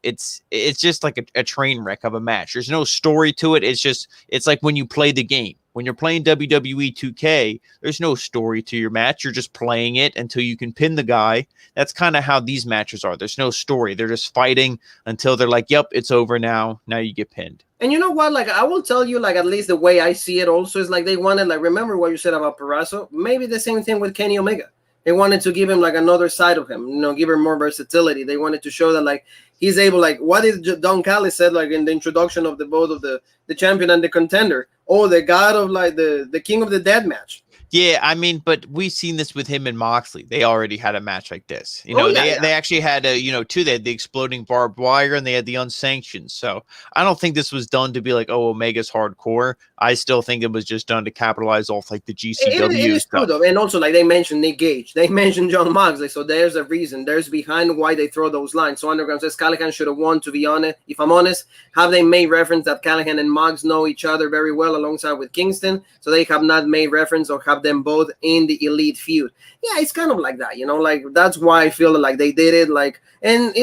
S2: It's just like a train wreck of a match. There's no story to it. It's like when you play the game. When you're playing WWE 2K, there's no story to your match. You're just playing it until you can pin the guy. That's kind of how these matches are. There's no story. They're just fighting until they're like, yep, it's over now. Now you get pinned.
S1: And you know what? Like, I will tell you, like, at least the way I see it also is like they wanted, like, remember what you said about Perazo? Maybe the same thing with Kenny Omega. They wanted to give him like another side of him, give him more versatility. They wanted to show that like he's able, like what did Don Callis said like in the introduction of both of the champion and the contender. Oh, the god of like the king of the dead match.
S2: Yeah, I mean, but we've seen this with him and Moxley. They already had a match like this. They actually had they had the exploding barbed wire and they had the unsanctioned. So I don't think this was done to be like, oh, Omega's hardcore. I still think it was just done to capitalize off like the GCW
S1: it is
S2: stuff.
S1: True, though. And also, like they mentioned Nick Gage, they mentioned John Moxley. So there's a reason. There's behind why they throw those lines. So Underground says Callihan should have won. To be honest, if I'm honest, have they made reference that Callihan and Mox know each other very well alongside with Kingston? So they have not made reference or have them both in the elite feud. Yeah, it's kind of like that, like that's why I feel like they did it. Like, and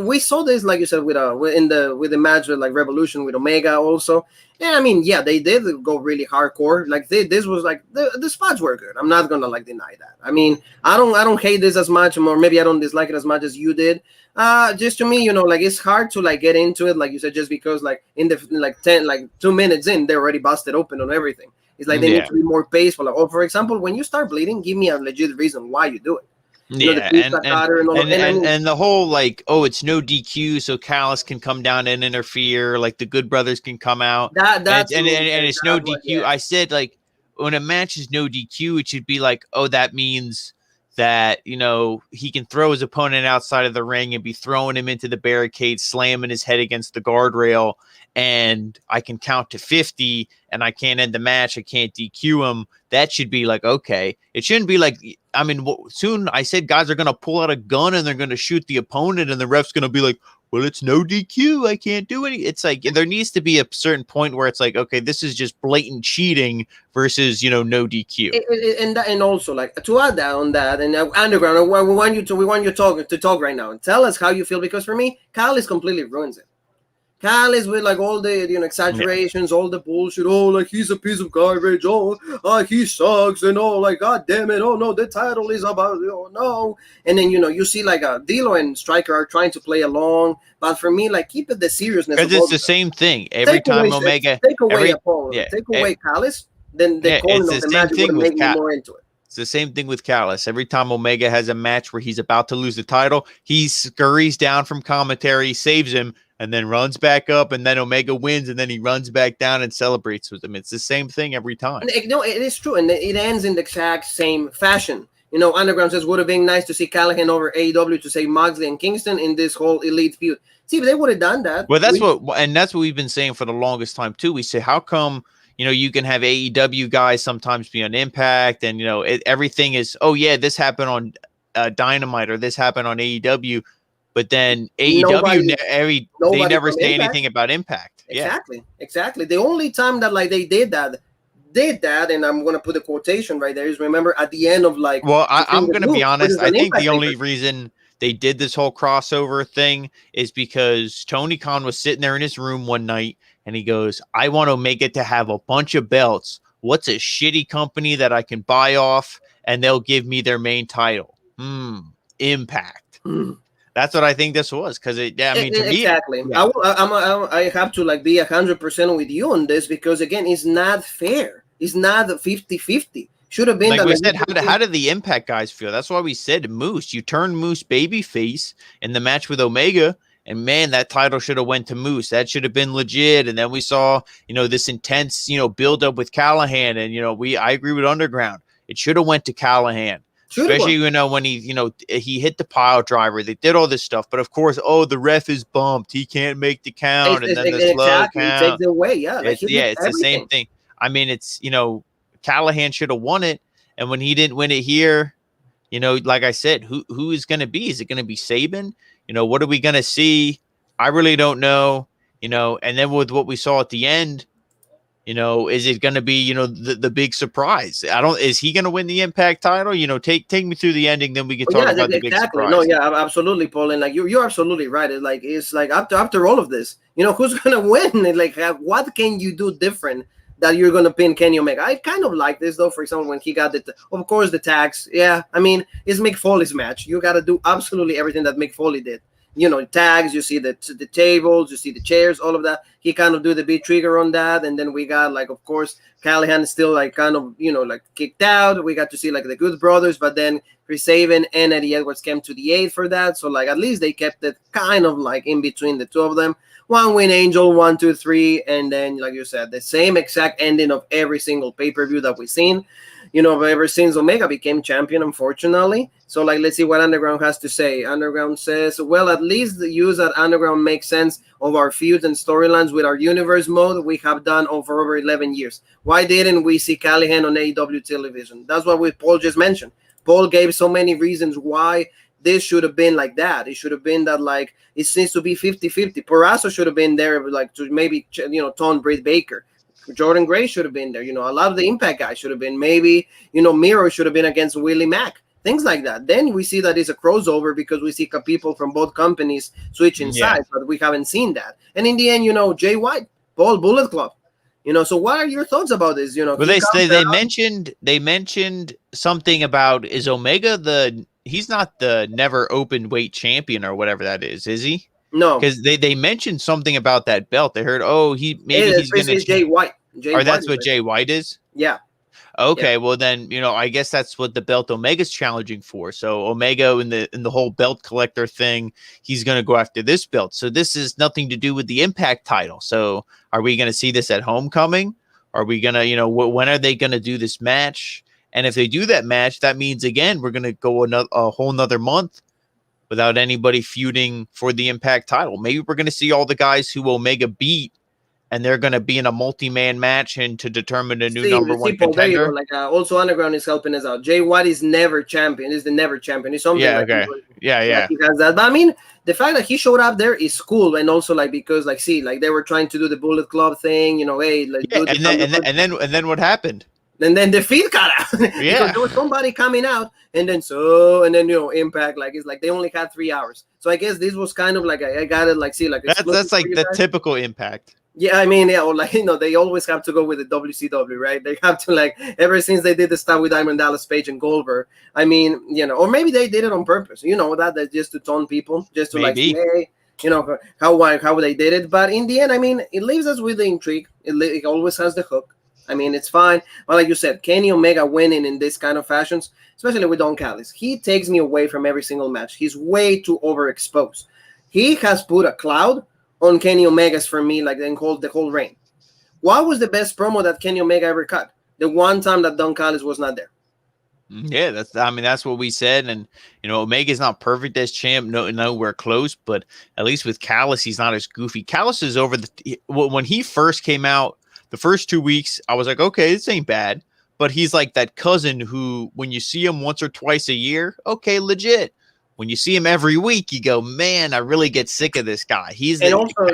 S1: we saw this, like you said, with the match with like Revolution with Omega also. And I mean, yeah, they did go really hardcore. Like this was like the spots were good. I'm not gonna like deny that. I mean, I don't hate this as much, or maybe I don't dislike it as much as you did. Just to me, like it's hard to like get into it, like you said, just because like in the like 2 minutes in, they're already busted open on everything. It's like they need to be more paceful. Like, for example, when you start bleeding, give me a legit reason why you do it.
S2: And the whole like, oh, it's no DQ, so Callis can come down and interfere. Like the Good Brothers can come out. And it's no DQ. Yeah. I said like when a match is no DQ, it should be like, oh, that means that he can throw his opponent outside of the ring and be throwing him into the barricade, slamming his head against the guardrail, and I can count to 50 and I can't end the match. I can't DQ him. That should be like, okay. It shouldn't be like, I mean, soon I said guys are going to pull out a gun and they're going to shoot the opponent and the ref's going to be like, well, it's no DQ. I can't do any. It's like there needs to be a certain point where it's like, okay, this is just blatant cheating versus, no DQ.
S1: And also like to add that on that, and Underground, we want you to talk right now and tell us how you feel, because for me, Callis completely ruins it. Callis with like all the exaggerations, all the bullshit. Oh, like he's a piece of garbage. Oh, he sucks, and like god damn it. Oh no, the title is about no. And then you see like D'Lo and Stryker are trying to play along, but for me, like keep it the seriousness.
S2: Because it's the same thing every time Omega.
S1: Take away Callis, then the calling of the match would make me more into it.
S2: It's the same thing with Callis. Every time Omega has a match where he's about to lose the title, he scurries down from commentary, saves him, and then runs back up, and then Omega wins, and then he runs back down and celebrates with him. It's the same thing every time.
S1: No, it is true, and it ends in the exact same fashion. Underground says, would have been nice to see Callihan over AEW to save Moxley and Kingston in this whole elite feud. See, if they would have done that.
S2: Well, that's what we've been saying for the longest time, too. We say, how come, you can have AEW guys sometimes be on Impact, and, everything is, oh, yeah, this happened on Dynamite, or this happened on AEW. But then AEW, they never say anything about Impact.
S1: Exactly. The only time that like they did that, and I'm going to put a quotation right there, is remember at the end of like.
S2: Well, I'm going to be honest. I think the only reason they did this whole crossover thing is because Tony Khan was sitting there in his room one night and he goes, I want Omega to have a bunch of belts. What's a shitty company that I can buy off and they'll give me their main title? Impact. That's what I think this was, because to me,
S1: exactly. Yeah. I have to like be 100% with you on this, because again, it's not fair. It's not 50-50. Should have been.
S2: Like we said, how did the Impact guys feel? That's why we said Moose. You turned Moose babyface in the match with Omega, and man, that title should have went to Moose. That should have been legit. And then we saw, this intense, build up with Callihan, and I agree with Underground. It should have went to Callihan. Especially, when he hit the pile driver, they did all this stuff. But of course, the ref is bumped. He can't make the count. And then the slow count.
S1: It takes it away. Yeah.
S2: It's the same thing. I mean, it's, Callihan should have won it. And when he didn't win it here, like I said, who is going to be? Is it going to be Sabin? What are we going to see? I really don't know. And then with what we saw at the end, is it going to be, the big surprise? Is he going to win the Impact title? Take me through the ending, then we can talk about the big surprise.
S1: No, yeah, absolutely, Paul. And like you're absolutely right. It's like after all of this, who's going to win? And like, what can you do different that you're going to pin Kenny Omega? I kind of like this though. For example, when he got of course, the tags. Yeah, I mean, it's Mick Foley's match. You got to do absolutely everything that Mick Foley did. Tags, you see the tables, you see the chairs, all of that. He kind of do the big trigger on that. And then we got, like, of course, Callihan is still, like, kind of, like, kicked out. We got to see, like, the Good Brothers, but then Chris Sabin and Eddie Edwards came to the aid for that. So, like, at least they kept it kind of, like, in between the two of them. One win Angel, 1, 2, 3. And then, like you said, the same exact ending of every single pay-per-view that we've seen. Ever since Omega became champion, unfortunately. So, like, let's see what Underground has to say. Underground says, well, at least the use that Underground makes sense of our feuds and storylines with our universe mode we have done for over 11 years. Why didn't we see Callihan on AEW television? That's what Paul just mentioned. Paul gave so many reasons why this should have been like that. It should have been that, like, it seems to be 50-50. Peraza should have been there, like, to maybe, tone Britt Baker. Jordan Gray should have been there. A lot of the Impact guys should have been. Maybe, Miro should have been against Willie Mack. Things like that. Then we see that it's a crossover because we see people from both companies switching sides, but we haven't seen that. And in the end, Jay White, Paul Bullet Club. So what are your thoughts about this?
S2: Well, they mentioned something about, is Omega he's not the never open weight champion or whatever that is he?
S1: No,
S2: because they mentioned something about that belt. They heard, he's going to
S1: Jay White.
S2: That's what Jay White is.
S1: Yeah.
S2: Okay,
S1: yeah.
S2: Well then, I guess that's what the belt Omega's challenging for. So Omega in the whole belt collector thing, he's going to go after this belt. So this is nothing to do with the Impact title. So are we going to see this at Homecoming? Are we going to, when are they going to do this match? And if they do that match, that means again we're going to go a whole nother month without anybody feuding for the Impact title. Maybe we're going to see all the guys who Omega beat, and they're going to be in a multi-man match and to determine a new number one contender.
S1: Like, also Underground is helping us out. Jay White is never champion. He's the never champion. It's something.
S2: Yeah. Okay. Yeah.
S1: He has that. But I mean, the fact that he showed up there is cool, and also like because like they were trying to do the Bullet Club thing. Hey, let's do
S2: and then what happened?
S1: And then the feed cut out. Because there was somebody coming out, and then Impact, like, it's like they only had 3 hours. So I guess this was kind of like I got it, like, see, like
S2: that's like the typical Impact.
S1: Yeah, I mean, or like, they always have to go with the WCW, right? They have to, like, ever since they did the stuff with Diamond Dallas Page and Goldberg. I mean, or maybe they did it on purpose. That's just to taunt people, just to maybe. Like, hey, how they did it. But in the end, I mean, it leaves us with the intrigue. It always has the hook. I mean, it's fine. But like you said, Kenny Omega winning in this kind of fashions, especially with Don Callis, he takes me away from every single match. He's way too overexposed. He has put a cloud on Kenny Omega's for me, like the whole reign. What was the best promo that Kenny Omega ever cut? The one time that Don Callis was not there.
S2: Yeah, that's what we said. And Omega's not perfect as champ, nowhere close, but at least with Callis, he's not as goofy. Callis is when he first came out. The first 2 weeks, I was like, okay, this ain't bad. But he's like that cousin who, when you see him once or twice a year, okay, legit. When you see him every week, you go, man, I really get sick of this guy.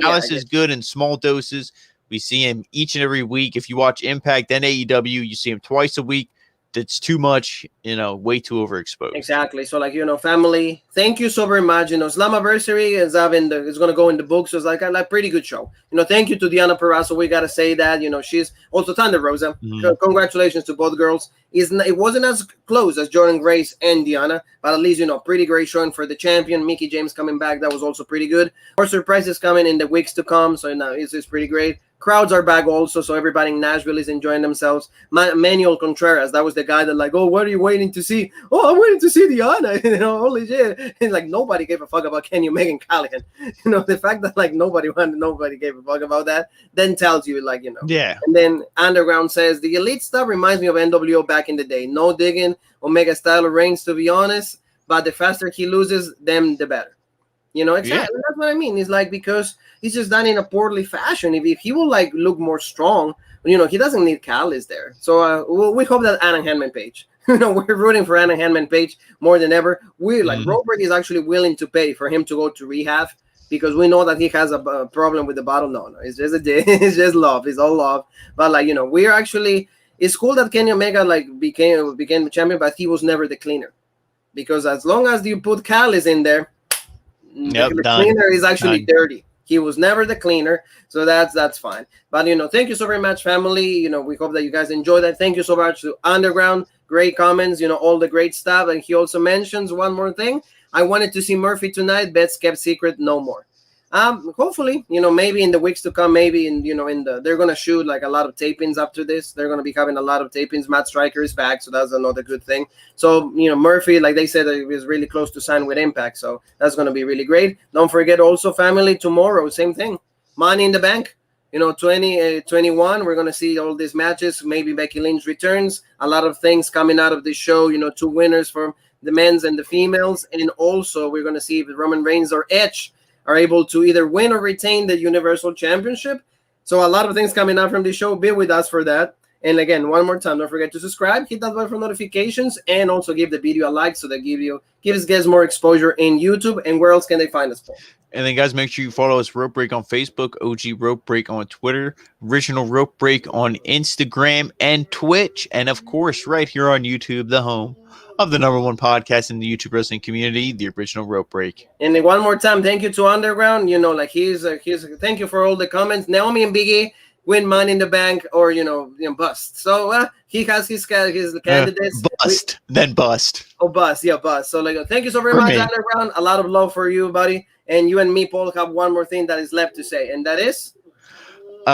S2: Callis is good in small doses. We see him each and every week. If you watch Impact and AEW, you see him twice a week. That's too much, way too overexposed.
S1: Exactly. So, like, family, thank you so very much. Slammiversary is going to go in the books. So it's like a pretty good show. Thank you to Diana Peraza. We got to say that. She's also Thunder Rosa. Mm-hmm. Congratulations to both girls. It wasn't as close as Jordan Grace and Diana, but at least, pretty great showing for the champion. Mickie James coming back. That was also pretty good. More surprises coming in the weeks to come. So now it's pretty great. Crowds are back also, so everybody in Nashville is enjoying themselves. Manuel Contreras, that was the guy that like, what are you waiting to see? Oh, I'm waiting to see Diana. Holy shit. And like nobody gave a fuck about Kenny Omega and Callihan. The fact that like nobody gave a fuck about that, then tells you like,
S2: Yeah.
S1: And then Underground says the elite stuff reminds me of NWO back in the day. No digging Omega style of reigns, to be honest, but the faster he loses, them the better. Exactly. Yeah. That's what I mean. It's like because he's just done in a poorly fashion. If he will like look more strong, he doesn't need Callis there. So we hope that Anna Handman Page. We're rooting for Anna Handman Page more than ever. We like Robert is actually willing to pay for him to go to rehab because we know that he has a problem with the bottle. No, it's just it's just love. It's all love. But we're actually. It's cool that Kenny Omega became the champion, but he was never the cleaner. Because as long as you put Callis in there, the cleaner is actually dirty. He was never the cleaner, so that's fine. But thank you so very much, family. We hope that you guys enjoyed that. Thank you so much to Underground. Great comments, all the great stuff. And he also mentions one more thing. I wanted to see Murphy tonight. Bets kept secret, no more. Hopefully, maybe in the weeks to come, maybe they're gonna shoot a lot of tapings after this. They're gonna be having a lot of tapings. Matt Striker is back, so that's another good thing. So Murphy, like they said, he was really close to sign with Impact, so that's gonna be really great. Don't forget also, family, tomorrow, same thing. Money in the Bank. 2021, we're gonna see all these matches. Maybe Becky Lynch returns. A lot of things coming out of this show. 2 winners from the men's and the females, and also we're gonna see if Roman Reigns or Edge are able to either win or retain the Universal Championship. So a lot of things coming out from this show. Be with us for that. And again, one more time, don't forget to subscribe, hit that button for notifications, and also give the video a like so that gives guys more exposure in YouTube. And where else can they find us, Paul?
S2: And then, guys, make sure you follow us, Rope Break on Facebook, OG Rope Break on Twitter, Original Rope Break on Instagram and Twitch, and, of course, right here on YouTube, the home of the #1 podcast in the YouTube wrestling community, the Original Rope Break.
S1: And then one more time, thank you to Underground. He's thank you for all the comments. Naomi and Biggie win Money in the Bank or bust. So he has his candidates.
S2: Then bust.
S1: Oh, bust, yeah, bust. So thank you so very much, Underground. A lot of love for you, buddy. And you and me, Paul, have one more thing that is left to say, and that is
S2: the